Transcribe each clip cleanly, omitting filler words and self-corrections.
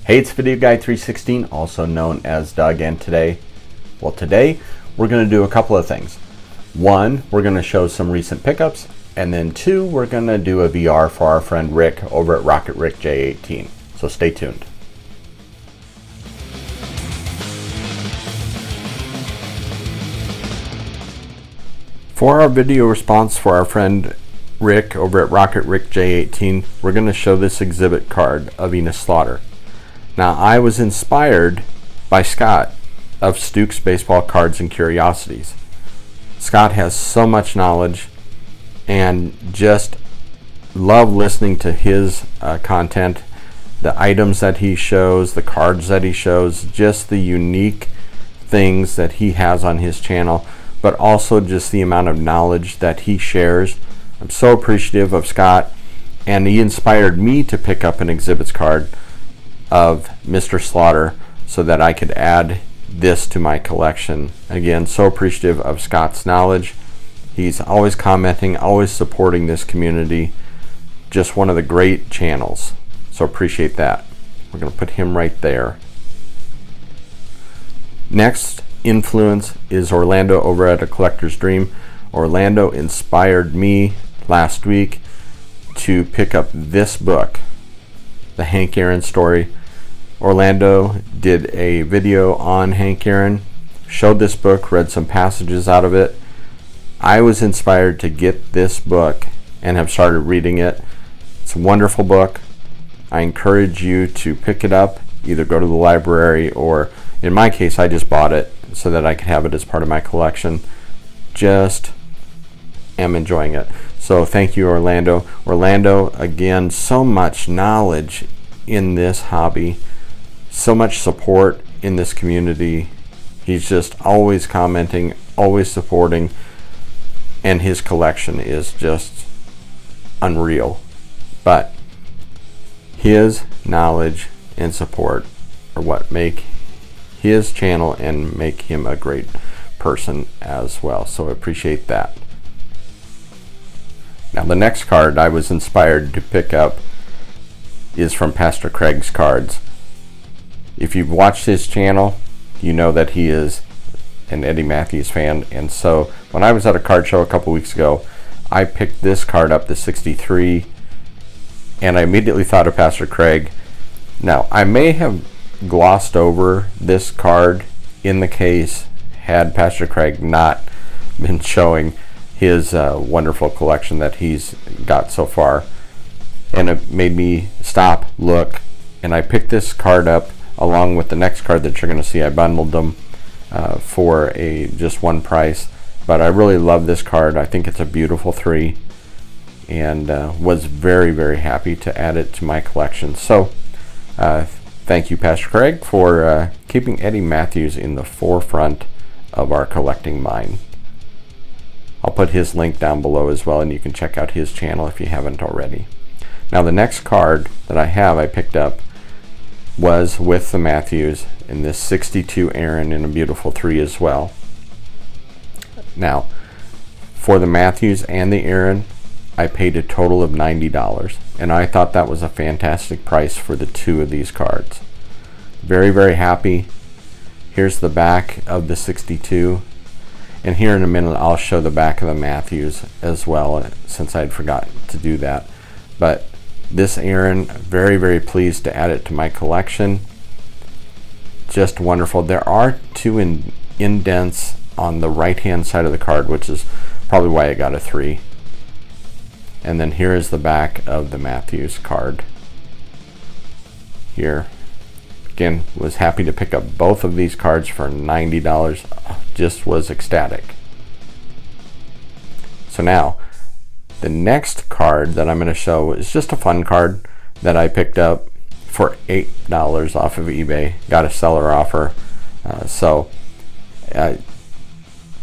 Hey, it's Video Guy 316, also known as Doug, and today we're going to do a couple of things. One, we're going to show some recent pickups, and then two, we're going to do a VR for our friend Rick over at Rocket Rick J18. So stay tuned. For our video response for our friend Rick over at Rocket Rick J18, we're going to show this exhibit card of Enos Slaughter. Now, I was inspired by Scott of Stukes Baseball Cards and Curiosities. Scott has so much knowledge, and just love listening to his content, the items that he shows, the cards that he shows, just the unique things that he has on his channel, but also just the amount of knowledge that he shares. I'm so appreciative of Scott, and he inspired me to pick up an exhibits card of Mr. Slaughter so that I could add this to my collection. Again, so appreciative of Scott's knowledge. He's always commenting, always supporting this community. Just one of the great channels. So appreciate that. We're going to put him right there. Next influence is Orlando over at A Collector's Dream. Orlando inspired me last week to pick up this book, The Hank Aaron Story. Orlando did a video on Hank Aaron, showed this book, read some passages out of it. I was inspired to get this book and have started reading it. It's a wonderful book. I encourage you to pick it up, either go to the library, or in my case, I just bought it so that I could have it as part of my collection. Just am enjoying it. So thank you, Orlando. Orlando, again, so much knowledge in this hobby, so much support in this community. He's just always commenting, always supporting, and his collection is just unreal. But his knowledge and support are what make his channel and make him a great person as well. So I appreciate that. Now, the next card I was inspired to pick up is from Pastor Craig's Cards. If you've watched his channel, you know that he is an Eddie Matthews fan. And so when I was at a card show a couple weeks ago, I picked this card up, the 63, and I immediately thought of Pastor Craig. Now, I may have glossed over this card in the case had Pastor Craig not been showing his wonderful collection that he's got so far. And it made me stop, look, and I picked this card up along with the next card that you're going to see. I bundled them for just one price, but I really love this card. I think it's a beautiful 3, and was very, very happy to add it to my collection. So thank you, Pastor Craig, for keeping Eddie Matthews in the forefront of our collecting mind. I'll put his link down below as well, and you can check out his channel if you haven't already. Now, the next card that I picked up was with the Matthews in this 62 Aaron in a beautiful 3 as well. Now, for the Matthews and the Aaron, I paid a total of $90, and I thought that was a fantastic price for the 2 of these cards. Very, very happy. Here's the back of the 62, and here in a minute I'll show the back of the Matthews as well, since I'd forgotten to do that. But this Aaron, very, very pleased to add it to my collection. Just wonderful. There are 2 indents on the right hand side of the card, which is probably why I got a 3. And then here is the back of the Matthews card. Here. Again, was happy to pick up both of these cards for $90. Just was ecstatic. So now, the next card that I'm going to show is just a fun card that I picked up for $8 off of eBay. Got a seller offer.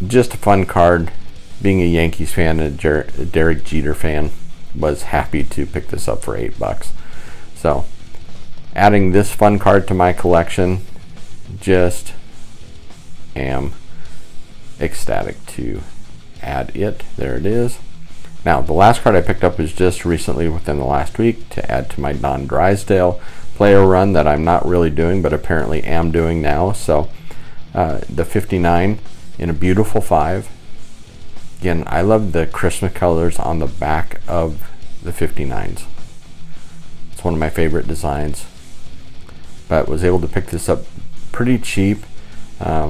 Just a fun card. Being a Yankees fan and a Derek Jeter fan, was happy to pick this up for $8. So, adding this fun card to my collection, just am ecstatic to add it. There it is. Now, the last card I picked up was just recently within the last week to add to my Don Drysdale player run that I'm not really doing, but apparently am doing now. So the 59 in a beautiful 5. Again, I love the Christmas colors on the back of the 59s. It's one of my favorite designs. But was able to pick this up pretty cheap. I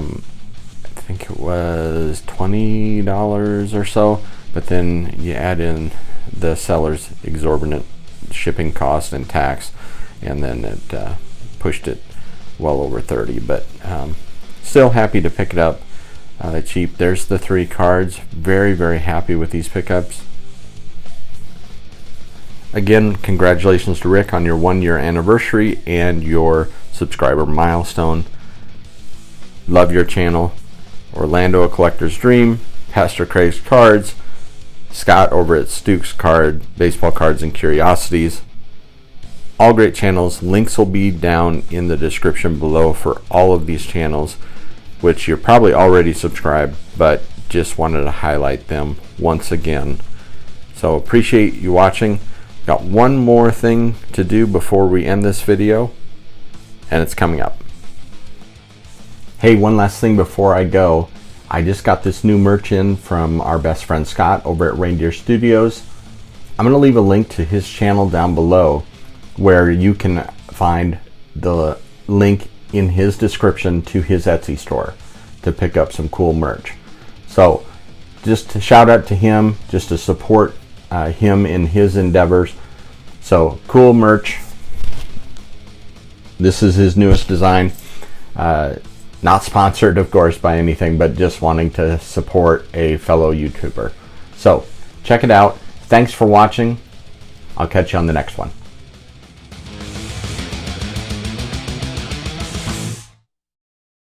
think it was $20 or so, but then you add in the seller's exorbitant shipping cost and tax, and then it pushed it well over 30. But still happy to pick it up cheap. There's the 3 cards. Very, very happy with these pickups. Again, congratulations to Rick on your 1-year anniversary and your subscriber milestone. Love your channel. Orlando, A Collector's Dream, Pastor Craig's Cards, Scott over at Stuke's Baseball Cards and Curiosities. All great channels. Links will be down in the description below for all of these channels, which you're probably already subscribed, but just wanted to highlight them once again. So appreciate you watching. Got one more thing to do before we end this video, and it's coming up. Hey, one last thing before I go. I just got this new merch in from our best friend Scott over at Reindeer Studios. I'm going to leave a link to his channel down below where you can find the link in his description to his Etsy store to pick up some cool merch. So just to shout out to him, just to support him in his endeavors. So cool merch. This is his newest design. Not sponsored, of course, by anything, but just wanting to support a fellow YouTuber. So check it out. Thanks for watching. I'll catch you on the next one.